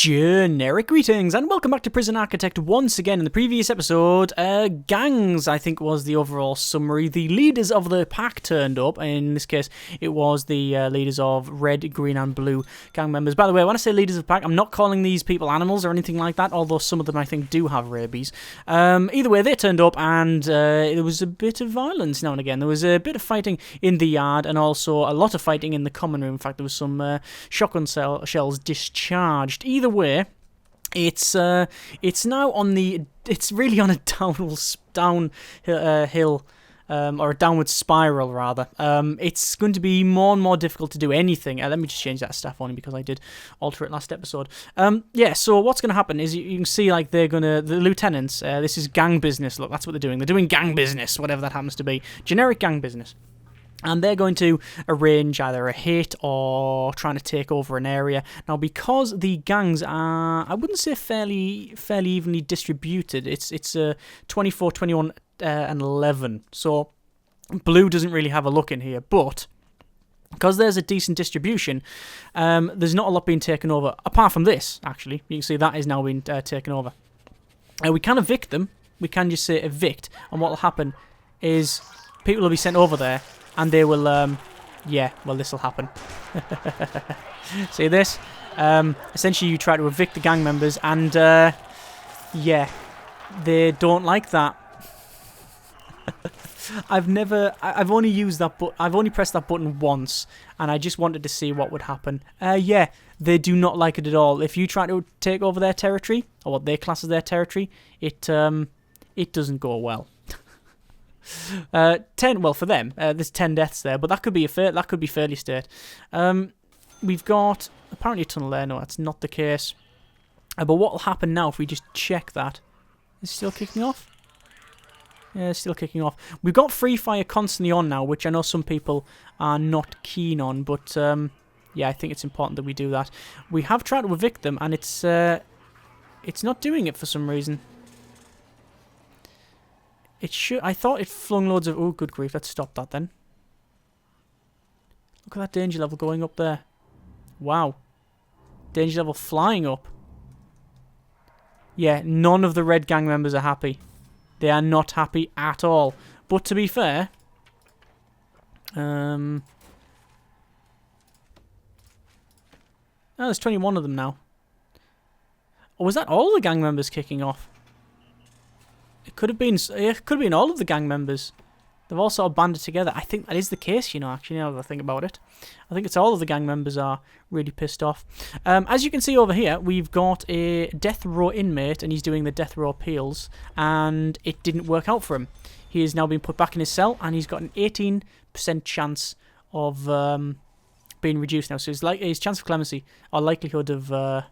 Generic greetings and welcome back to Prison Architect once again. In the previous episode, gangs, I think was the overall summary. The leaders of the pack turned up. In this case, it was the leaders of red, green and blue gang members. By the way, when I say leaders of the pack, I'm not calling these people animals or anything like that, although some of them I think do have rabies. Either way, they turned up and there was a bit of violence now and again. There was a bit of fighting in the yard and also a lot of fighting in the common room. In fact, there was some shotgun shells discharged. Either way, it's now on the, it's really on a downhill or a downward spiral rather. It's going to be more and more difficult to do anything. Let me just change that staff only because I did alter it last episode. Yeah, so what's going to happen is you can see like they're going to, the lieutenants, this is gang business. Look, that's what they're doing. They're doing gang business, whatever that happens to be. Generic gang business. And they're going to arrange either a hit or trying to take over an area. Now, because the gangs are, I wouldn't say fairly evenly distributed. It's 24, 21, and 11. So blue doesn't really have a look in here. But because there's a decent distribution, there's not a lot being taken over. Apart from this, actually. You can see that is now being taken over. We can evict them. We can just say evict. And what will happen is people will be sent over there. And they will, yeah, well, this will happen. See this? Essentially, you try to evict the gang members, and, yeah, they don't like that. I've only used that I've only pressed that button once, and I just wanted to see what would happen. Yeah, they do not like it at all. If you try to take over their territory, or what they class as their territory, it doesn't go well. 10, well, for them, there's 10 deaths there, but that could be fairly state. We've got apparently a tunnel there. No, that's not the case. But what will happen now if we just check that? Is it still kicking off? Yeah, it's still kicking off. We've got free fire constantly on now, which I know some people are not keen on, but yeah, I think it's important that we do that. We have tried to evict them, and it's not doing it for some reason. It should. I thought it flung loads of. Oh, good grief! Let's stop that then. Look at that danger level going up there. Wow, danger level flying up. Yeah, none of the red gang members are happy. They are not happy at all. But to be fair, oh, there's 21 of them now. Or was that all the gang members kicking off? It could have been all of the gang members. They've all sort of banded together. I think that is the case, you know, actually, now that I think about it. I think it's all of the gang members are really pissed off. As you can see over here, we've got a death row inmate, and he's doing the death row appeals, and it didn't work out for him. He is now being put back in his cell, and he's got an 18% chance of being reduced now. So his chance of clemency, or likelihood of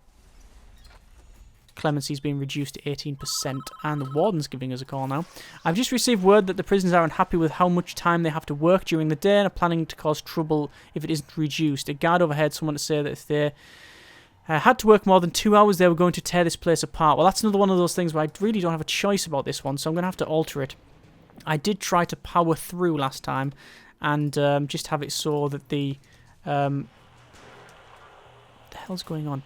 clemency's been reduced to 18%, and the warden's giving us a call now. I've just received word that the prisoners are unhappy with how much time they have to work during the day and are planning to cause trouble if it isn't reduced. A guard overheard someone to say that if they had to work more than 2 hours, they were going to tear this place apart. Well, that's another one of those things where I really don't have a choice about this one, so I'm going to have to alter it. I did try to power through last time and just have it so that the hell's going on?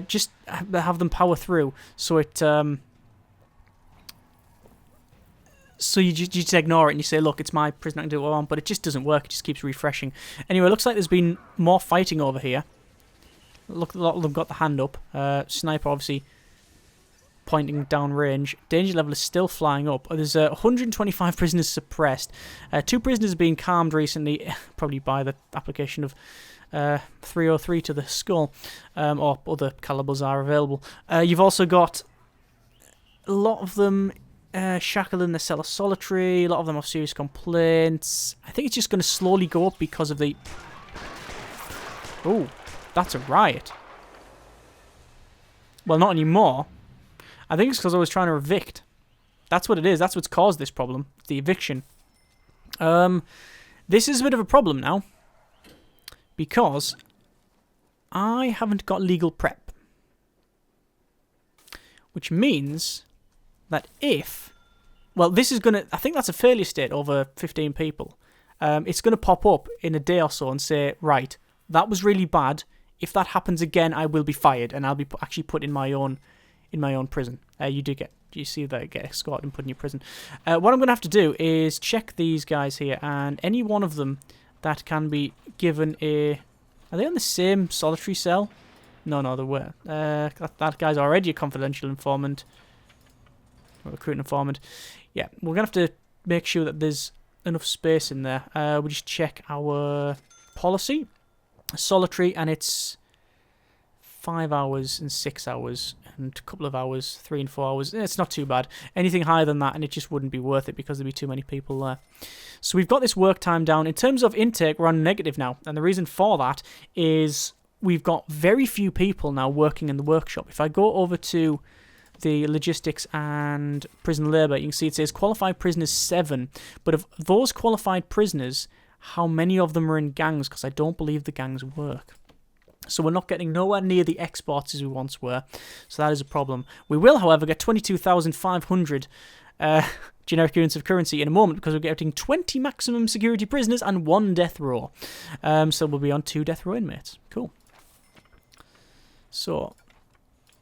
Just have them power through, so it so you just ignore it and you say, look, it's my prison, I can do what I want, but it just doesn't work. It just keeps refreshing. Anyway, it looks like there's been more fighting over here. Look, a lot of them got the hand up. Sniper obviously pointing down range. Danger level is still flying up. There's 125 prisoners suppressed. 2 prisoners being calmed recently, probably by the application of 303 to the skull, or other calibers are available. You've also got a lot of them shackled in the cell of solitary. A lot of them have serious complaints. I think it's just going to slowly go up because of the... Oh, that's a riot. Well, not anymore. I think it's because I was trying to evict. That's what it is. That's what's caused this problem. The eviction. This is a bit of a problem now, because I haven't got legal prep. Which means that if... Well, this is going to... I think that's a failure state over 15 people. It's going to pop up in a day or so and say, right, that was really bad. if that happens again, I will be fired, and I'll be actually put in my own prison. You see that get escorted and put in your prison. What I'm going to have to do is check these guys here, and any one of them that can be given a... Are they on the same solitary cell? No, they were. That guy's already a confidential informant. Or recruiting informant. Yeah, we're going to have to make sure that there's enough space in there. We'll just check our policy. Solitary, and it's 5 hours and 6 hours and a couple of hours, 3 and 4 hours. It's not too bad. Anything higher than that and it just wouldn't be worth it because there'd be too many people there. So we've got this work time down. In terms of intake, we're on negative now, and the reason for that is we've got very few people now working in the workshop. If I go over to the logistics and prison labour, you can see it says qualified prisoners 7, but of those qualified prisoners, how many of them are in gangs? Because I don't believe the gangs work. So we're not getting nowhere near the exports as we once were. So that is a problem. We will, however, get 22,500 generic units of currency in a moment because we're getting 20 maximum security prisoners and 1 death row. So we'll be on 2 death row inmates. Cool. So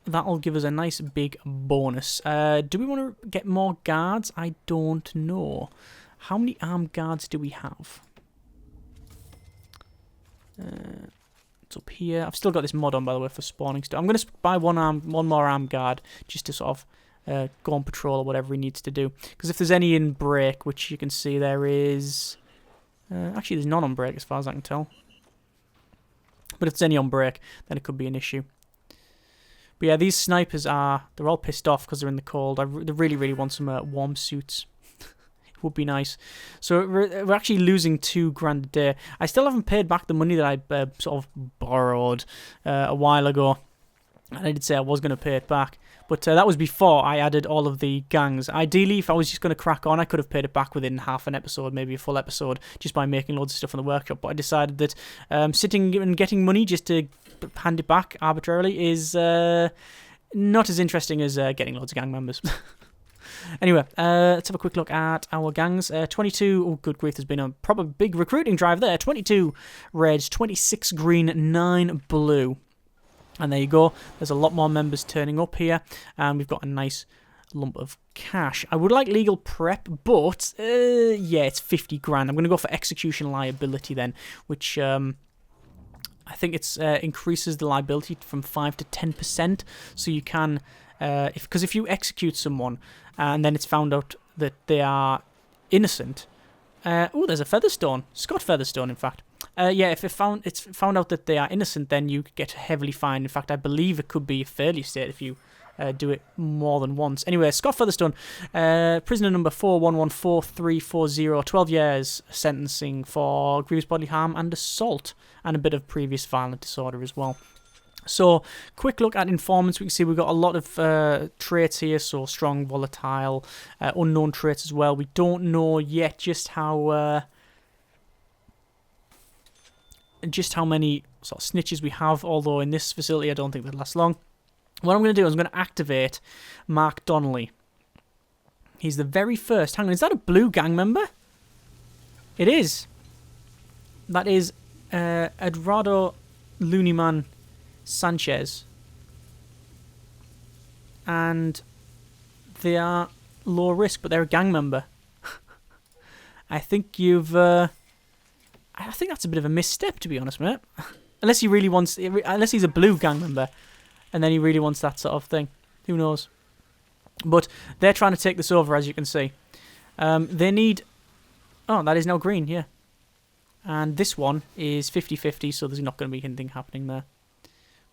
that'll give us a nice big bonus. Do we want to get more guards? I don't know. How many armed guards do we have? It's up here. I've still got this mod on, by the way, for spawning stuff. I'm going to buy one more armed guard just to sort of go on patrol or whatever he needs to do. Because if there's any in break, which you can see there is... actually, there's none on break as far as I can tell. But if there's any on break, then it could be an issue. But yeah, these snipers they're all pissed off because they're in the cold. They really, really want some warm suits. It would be nice. So we're actually losing $2,000 a day. I still haven't paid back the money that I sort of borrowed a while ago. And I did say I was going to pay it back. But that was before I added all of the gangs. Ideally, if I was just going to crack on, I could have paid it back within half an episode, maybe a full episode, just by making loads of stuff in the workshop. But I decided that sitting and getting money just to hand it back arbitrarily is not as interesting as getting loads of gang members. Anyway, let's have a quick look at our gangs. 22, oh good grief, there's been a proper big recruiting drive there. 22 reds, 26 green, 9 blue. And there you go, there's a lot more members turning up here. And we've got a nice lump of cash. I would like legal prep, but yeah, it's $50,000. I'm going to go for execution liability then, which I think it's increases the liability from 5 to 10%. So you can, because if you execute someone and then it's found out that they are innocent. Oh, there's a Featherstone, Scott Featherstone, in fact. Yeah, if it's found out that they are innocent, then you get heavily fined. In fact, I believe it could be fairly state if you do it more than once. Anyway, Scott Featherstone, prisoner number 4114340, 12 years sentencing for grievous bodily harm and assault, and a bit of previous violent disorder as well. So, quick look at informants. We can see we've got a lot of traits here, so strong, volatile, unknown traits as well. We don't know yet just how many sort of snitches we have, although in this facility I don't think they'll last long. What I'm going to do is I'm going to activate Mark Donnelly. He's the very first. Hang on, is that a blue gang member? It is. That is Eduardo Looneyman Sanchez. And they are low risk, but they're a gang member. I think you've... I think that's a bit of a misstep, to be honest, mate. Unless he really wants... Unless he's a blue gang member, and then he really wants that sort of thing. Who knows? But they're trying to take this over, as you can see. They need... Oh, that is now green, yeah. And this one is 50-50, so there's not going to be anything happening there.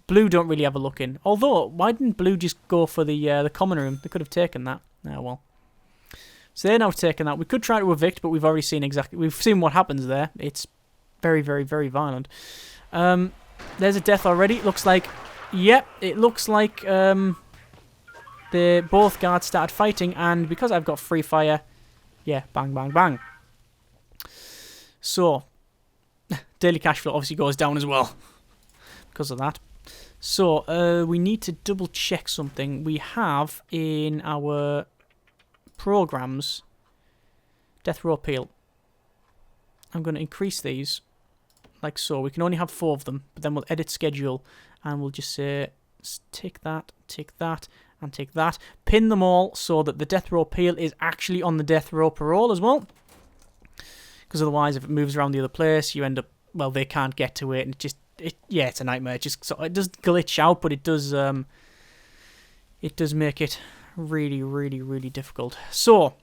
Blue don't really have a look in. Although, why didn't blue just go for the common room? They could have taken that. Oh, well. So they're now taking that. We could try to evict, but we've already seen we've seen what happens there. It's very, very, very violent. There's a death already. It looks like... Yep, it looks like both guards started fighting, and because I've got free fire, yeah, bang, bang, bang. So, daily cash flow obviously goes down as well because of that. So, we need to double check something. We have in our programs death row appeal. I'm going to increase these like so. We can only have 4 of them, but then we'll edit schedule, and we'll just say, take that, and take that. Pin them all so that the death row appeal is actually on the death row parole as well. Because otherwise, if it moves around the other place, you end up, well, they can't get to it, and yeah, it's a nightmare. It does glitch out, but it does make it really, really, really difficult. So,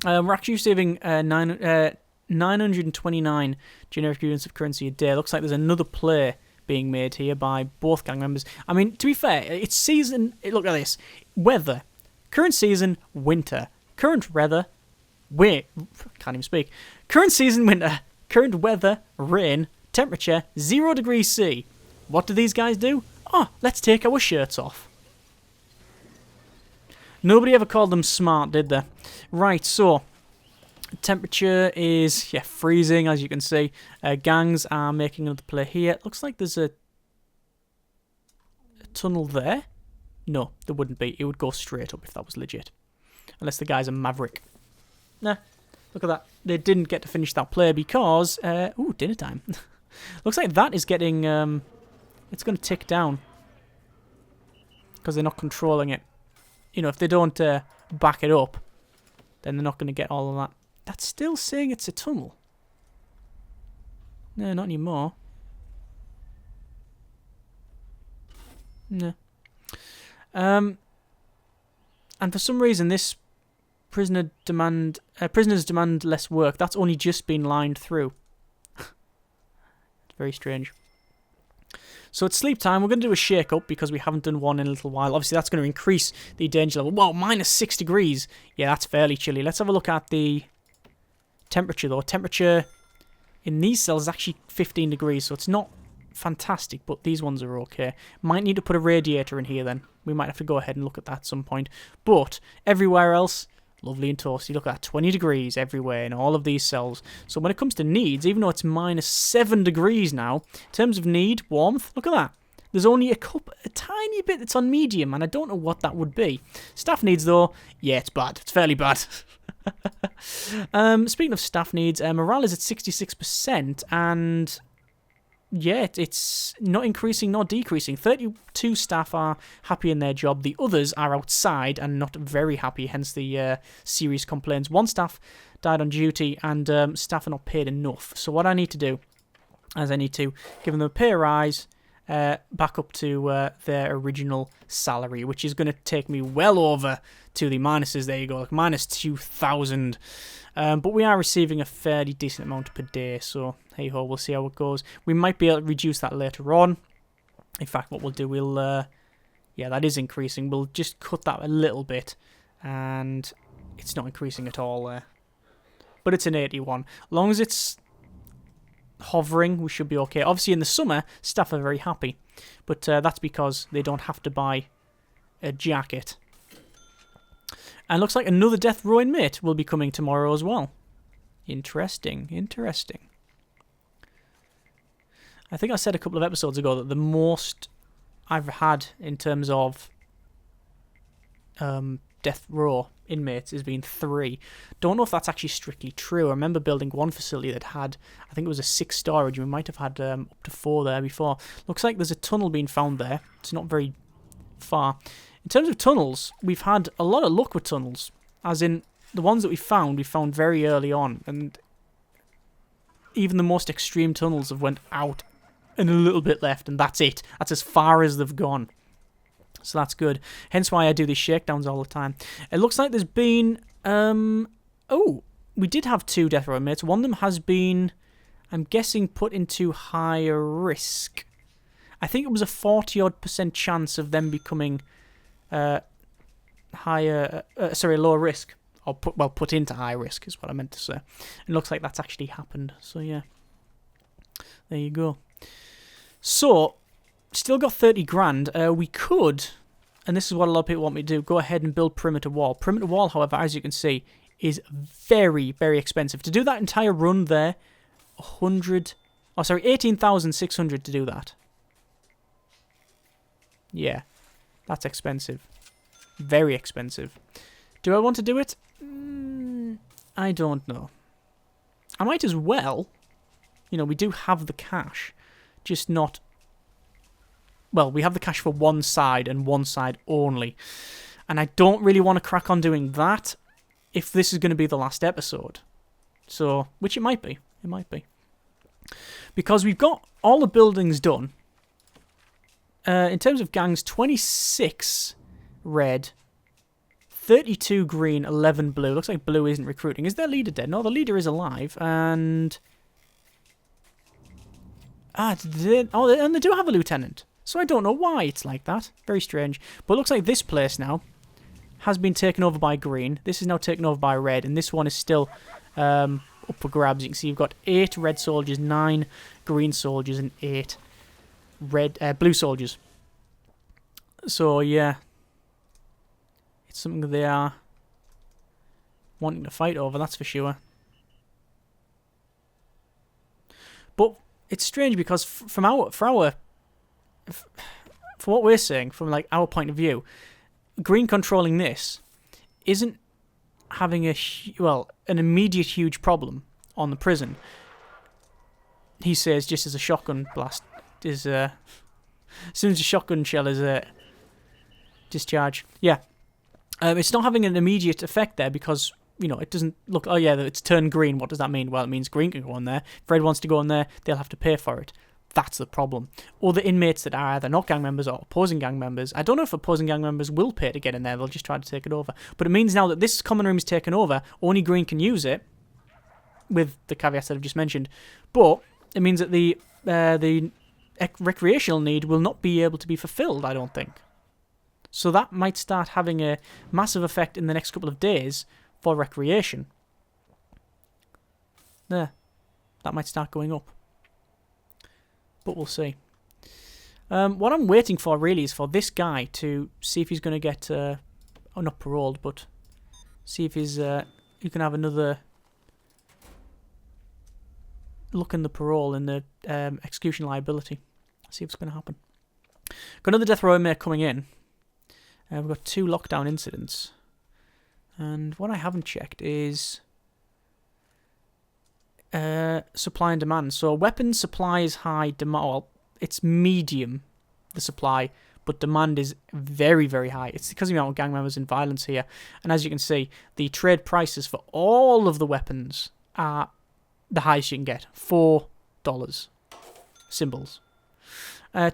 we're actually saving 929 generic units of currency a day. Looks like there's another play being made here by both gang members. I mean, to be fair, it's season. Look at this: weather, current season, winter, current weather. Wait, can't even speak. Current season, winter, current weather, rain, temperature 0 degrees C. What do these guys do? Oh, let's take our shirts off. Nobody ever called them smart, did they? Right, so temperature is, yeah, freezing, as you can see. Gangs are making another play here. Looks like there's a tunnel there. No, there wouldn't be. It would go straight up if that was legit. Unless the guy's a maverick. Nah, look at that. They didn't get to finish that play because... ooh, dinner time. Looks like that is getting... it's going to tick down. Because they're not controlling it. You know, if they don't back it up, then they're not going to get all of that. That's still saying it's a tunnel. No, not anymore. No. And for some reason, this prisoners demand less work. That's only just been lined through. It's very strange. So it's sleep time. We're going to do a shake-up because we haven't done one in a little while. Obviously, that's going to increase the danger level. Whoa, -6 degrees. Yeah, that's fairly chilly. Let's have a look at the temperature, though. Temperature in these cells is actually 15 degrees, so it's not fantastic, but these ones are okay. Might need to put a radiator in here, then. We might have to go ahead and look at that at some point. But everywhere else, lovely and toasty. Look at that, 20 degrees everywhere in all of these cells. So when it comes to needs, even though it's -7 degrees now, in terms of need, warmth, look at that. There's only a tiny bit that's on medium, and I don't know what that would be. Staff needs, though, yeah, it's bad. It's fairly bad. Speaking of staff needs, morale is at 66%, and yeah, it's not increasing nor decreasing. 32 staff are happy in their job. The others are outside and not very happy, hence the serious complaints. 1 staff died on duty, and staff are not paid enough. So what I need to do is I need to give them a pay rise back up to their original salary, which is going to take me well over to the minuses. There you go, like -2,000. But we are receiving a fairly decent amount per day, so hey ho, we'll see how it goes. We might be able to reduce that later on. In fact, what we'll do, yeah, that is increasing. We'll just cut that a little bit, and it's not increasing at all there. But it's an 81. As long as it's hovering, we should be okay. Obviously, in the summer, staff are very happy, but that's because they don't have to buy a jacket. And looks like another death row inmate will be coming tomorrow as well. Interesting, interesting. I think I said a couple of episodes ago that the most I've had in terms of death row inmates has been 3. Don't know if that's actually strictly true. I remember building one facility that had, I think it was a 6 storage. We might have had up to 4 there before. Looks like there's a tunnel being found there. It's not very far. In terms of tunnels, we've had a lot of luck with tunnels. As in, the ones that we found very early on. And even the most extreme tunnels have went out and a little bit left, and that's it. That's as far as they've gone. So that's good. Hence why I do these shakedowns all the time. It looks like there's been... oh, we did have 2 death row inmates. One of them has been, I'm guessing, put into higher risk. I think it was a 40-odd% chance of them becoming lower risk. Or put into high risk is what I meant to say. It looks like that's actually happened. So yeah, there you go. So, still got 30 grand. We could, and this is what a lot of people want me to do, go ahead and build perimeter wall. Perimeter wall, however, as you can see, is very, very expensive. To do that entire run there, 18,600 to do that. Yeah, that's expensive. Very expensive. Do I want to do it? I don't know. I might as well. we do have the cash, just not... Well, we have the cash for one side and one side only. And I don't really want to crack on doing that if this is going to be the last episode. So, which it might be. It might be. Because we've got all the buildings done. In terms of gangs, 26 red, 32 green, 11 blue. Looks like blue isn't recruiting. Is their leader dead? No, the leader is alive. And... and they do have a lieutenant. So I don't know why it's like that. Very strange. But it looks like this place now has been taken over by green. This is now taken over by red. And this one is still up for grabs. You can see you've got 8 red soldiers, 9 green soldiers, and 8 blue soldiers. So, yeah. It's something that they are wanting to fight over, that's for sure. But it's strange because for what we're saying, from like our point of view, green controlling this isn't having an immediate huge problem on the prison. He says just as a shotgun blast is as soon as a shotgun shell is discharged. Yeah, it's not having an immediate effect there because it doesn't look. Oh yeah, it's turned green. What does that mean? Well, it means green can go in there. If red wants to go in there, they'll have to pay for it. That's the problem. Or the inmates that are either not gang members or opposing gang members. I don't know if opposing gang members will pay to get in there. They'll just try to take it over. But it means now that this common room is taken over, only green can use it, with the caveats that I've just mentioned. But it means that the recreational need will not be able to be fulfilled, I don't think. So that might start having a massive effect in the next couple of days for recreation. There. That might start going up. But we'll see. What I'm waiting for, really, is for this guy to see if he's going to get... not paroled, but... See if he's... you can have another... look in the parole, in the execution liability. See if it's going to happen. Got another death row inmate coming in. We've got 2 lockdown incidents. And what I haven't checked is... supply and demand. So weapons supply is high, demand. Well, it's medium, the supply, but demand is very, very high. It's because of the amount of gang members and violence here. And as you can see, the trade prices for all of the weapons are the highest you can get. $4. Symbols.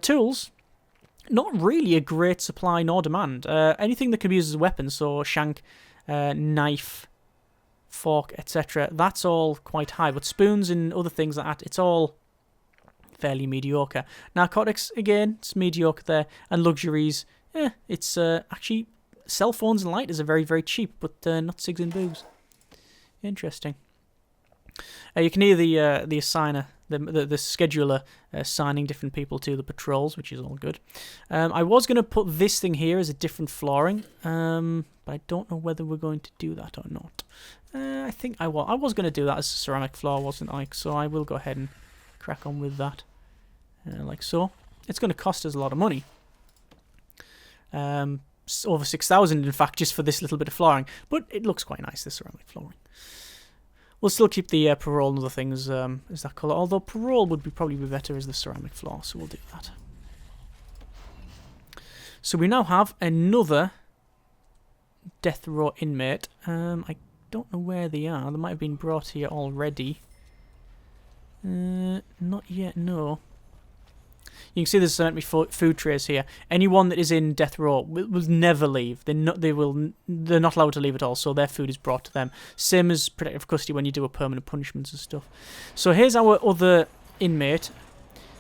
Tools, not really a great supply nor demand. Anything that can be used as a weapon, so shank, knife, fork, etc. That's all quite high, but spoons and other things like that, it's all fairly mediocre. Narcotics, again, it's mediocre there, and luxuries, it's actually cell phones and lighters are very, very cheap, but not cigs and booze. Interesting. You can hear the assigner, the scheduler assigning different people to the patrols, which is all good. I was going to put this thing here as a different flooring, but I don't know whether we're going to do that or not. I think I was going to do that as a ceramic floor, wasn't I? So I will go ahead and crack on with that, like so. It's going to cost us a lot of money. Over 6,000, in fact, just for this little bit of flooring. But it looks quite nice, this ceramic flooring. We'll still keep the parole and other things as that colour, although parole would probably be better as the ceramic floor, so we'll do that. So we now have another death row inmate. I don't know where they are. They might have been brought here already. Not yet, no. You can see there's certainly food trays here. Anyone that is in death row will never leave. They're not allowed to leave at all, so their food is brought to them. Same as protective custody when you do a permanent punishments and stuff. So here's our other inmate.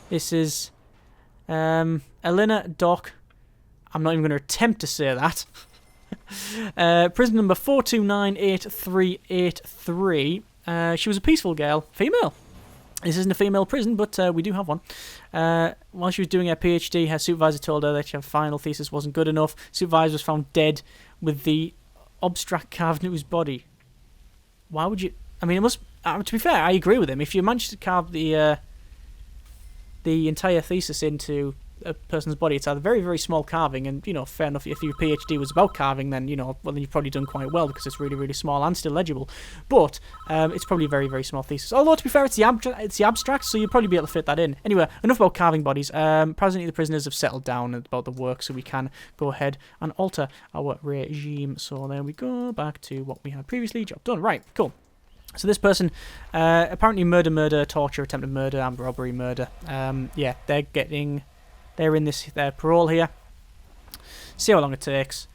This is Elena Doc. I'm not even going to attempt to say that. Prison number 4298383. She was a peaceful girl, female. This isn't a female prison, but we do have one. While she was doing her PhD, her supervisor told her that her final thesis wasn't good enough. Supervisor was found dead with the abstract carved into his body. Why would you... I mean, it must... to be fair, I agree with him. If you manage to carve the entire thesis into a person's body. It's a very, very small carving, and, you know, fair enough, if your PhD was about carving, then, you know, well, then you've probably done quite well, because it's really, really small and still legible. But it's probably a very, very small thesis. Although, to be fair, it's the abstract, so you'll probably be able to fit that in. Anyway, enough about carving bodies. Presently, the prisoners have settled down about the work, so we can go ahead and alter our regime. So there we go, back to what we had previously. Job done. Right, cool. So this person, apparently murder, torture, attempted murder, armed robbery, murder. Yeah, they're in this parole here. See how long it takes,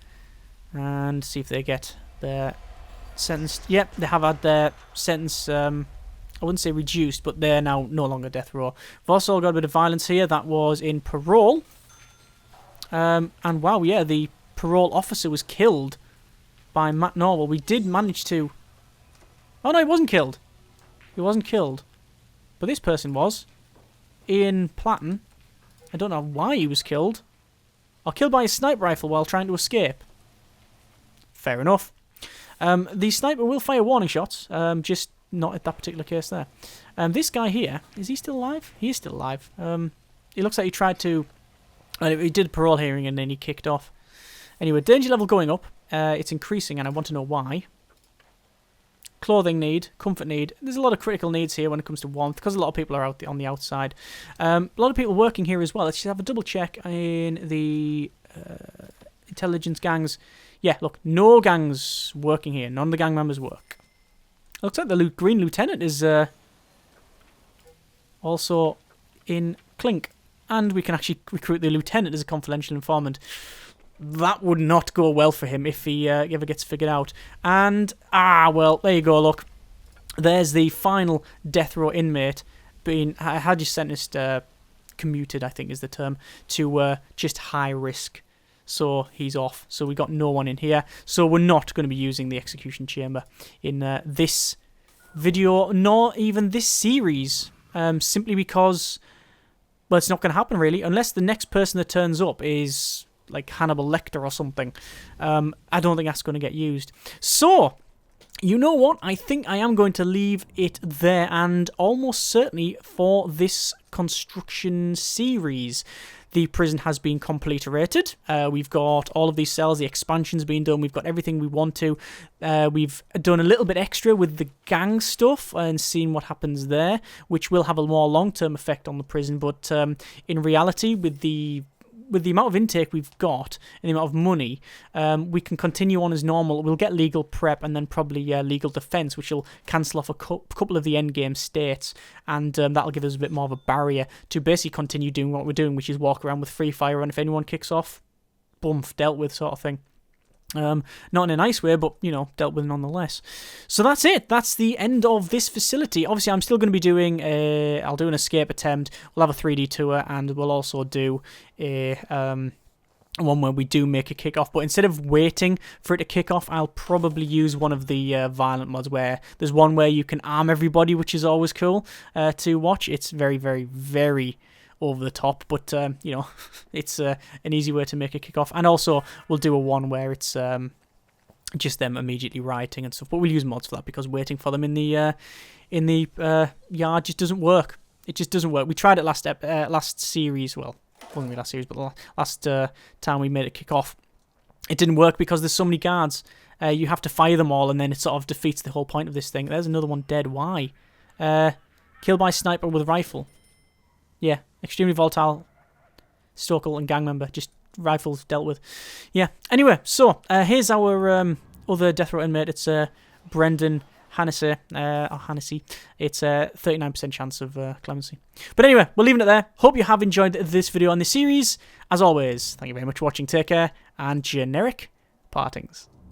and see if they get their sentence. Yep, they have had their sentence, I wouldn't say reduced, but they're now no longer death row. We've also got a bit of violence here. That was in parole. And wow, yeah, the parole officer was killed by Matt Norwell. We did manage to... Oh no, he wasn't killed. He wasn't killed. But this person was. Ian Platten. I don't know why he was killed. Or killed by a sniper rifle while trying to escape. Fair enough. The sniper will fire warning shots. Just not at that particular case there. This guy here, is he still alive? He is still alive. He looks like he tried to... he did a parole hearing and then he kicked off. Anyway, danger level going up. It's increasing and I want to know why. Clothing need, comfort need. There's a lot of critical needs here when it comes to warmth, because a lot of people are out on the outside. A lot of people working here as well. Let's just have a double check in the intelligence gangs. Yeah, look, no gangs working here. None of the gang members work. Looks like the Green Lieutenant is also in Clink. And we can actually recruit the Lieutenant as a confidential informant. That would not go well for him if he ever gets figured out. And, well, there you go, look. There's the final death row inmate being, had you sentenced, commuted, I think is the term, to just high risk. So he's off. So we got no one in here. So we're not going to be using the execution chamber in this video, nor even this series. Simply because, well, it's not going to happen, really, unless the next person that turns up is... like Hannibal Lecter or something. I don't think that's going to get used. So, you know what? I think I am going to leave it there, and almost certainly for this construction series. The prison has been completely rated. We've got all of these cells, the expansion's been done, we've got everything we want to. We've done a little bit extra with the gang stuff and seen what happens there, which will have a more long-term effect on the prison, but in reality, with the amount of intake we've got and the amount of money, we can continue on as normal. We'll get legal prep and then probably legal defence, which will cancel off a couple of the endgame states, and that'll give us a bit more of a barrier to basically continue doing what we're doing, which is walk around with free fire, and if anyone kicks off, boom, dealt with sort of thing. Not in a nice way, but, you know, dealt with nonetheless. So that's it. That's the end of this facility. Obviously, I'm still going to be doing I'll do an escape attempt. We'll have a 3D tour, and we'll also do a one where we do make a kick-off. But instead of waiting for it to kick off, I'll probably use one of the violent mods, where there's one where you can arm everybody, which is always cool to watch. It's very, very, very... over the top, but you know, it's an easy way to make a kick off. And also we'll do a one where it's just them immediately rioting and stuff, but we'll use mods for that, because waiting for them in the yard just doesn't work. It just doesn't work. We tried it last series, well, wasn't the last series, but the last time we made it kick off, it didn't work because there's so many guards. You have to fire them all, and then it sort of defeats the whole point of this thing. There's another one dead. Why? Killed by sniper with rifle. Yeah, extremely volatile, Stokel and gang member, just rifles dealt with. Yeah, anyway, so here's our other death row inmate. It's Brendan Hannessy. It's a 39% chance of clemency. But anyway, we're leaving it there. Hope you have enjoyed this video on this series. As always, thank you very much for watching. Take care, and generic partings.